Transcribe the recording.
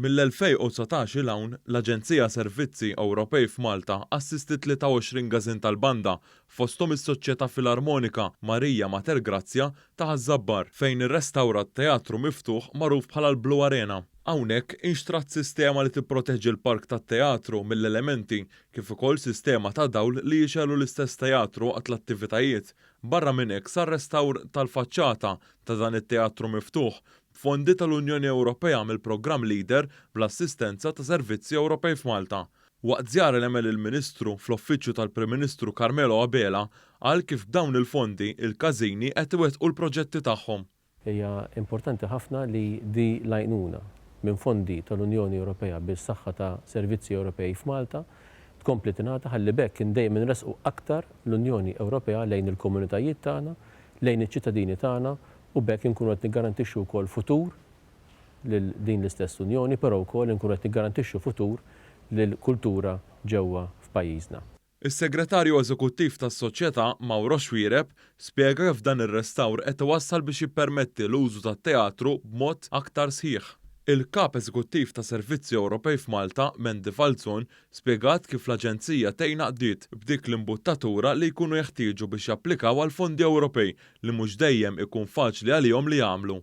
Mill-2019 il hawn l-Aġenzija Servizzi Ewropej f'Malta assistit 23 gażin tal-banda fosthom is-Soċjetà Filarmonika Marija Mater Grazzja ta' Ħażabbar fejn irrestawrat teatru miftuħ magħruf bħala l-Blue Arena. Hawnhekk inxtrat sistema li tipproteġġi l-park tat-teatru mill-elementi kif ukoll sistema ta' dawl li jixelu l-istess teatru għat l-attivitajiet. Barra minn hekk sar restawr tal-faċċata ta' dan it-teatru miftuħ fondi tal-Unjoni Ewropea mill-Programm Leader bl-assistenza ta' Servizzi Ewropej f'Malta. Waqt żjara li għamel il-Ministru fl-Uffiċċju tal-Prim Ministru Carmelo Abela qal kif dawn il-fondi il-każini qed iwettqu l-proġetti tagħhom. Hija importanti ħafna li di l-għajnuna minn fondi tal-Unjoni Ewropea bis-saħħa ta' Servizzi Ewropej f'Malta tkompli tingħata ħalli bekk indejjem inresqu aktar l-Unjoni Ewropea lejn il-komunitajiet tagħna, lejn iċ-ċittadini tagħna u bekk inkunu qed niggarantixxu wkoll futur lil din l-istess Unjoni, però wkoll inkunu qed niggarantixxu futur lil kultura ġewwa f'pajjiżna. Is-Segretarju Eżekuttiv tas-Soċjetà Mauro Xwiereb spjega kif dan ir-restawr qed iwassal biex jippermetti l-użu tat-teatru b'mod aktar sħiħ. Il-Kap Eżekuttiv ta' Servizzi Ewropej f'Malta, Mendi Falzon, spjegat kif l-Aġenzija tgħin qdiet b'dik l-imbuttatura li jkunu jeħtieġu biex japplikaw għal fondi Ewropej li mhux dejjem ikun faċli għalihom li jagħmlu.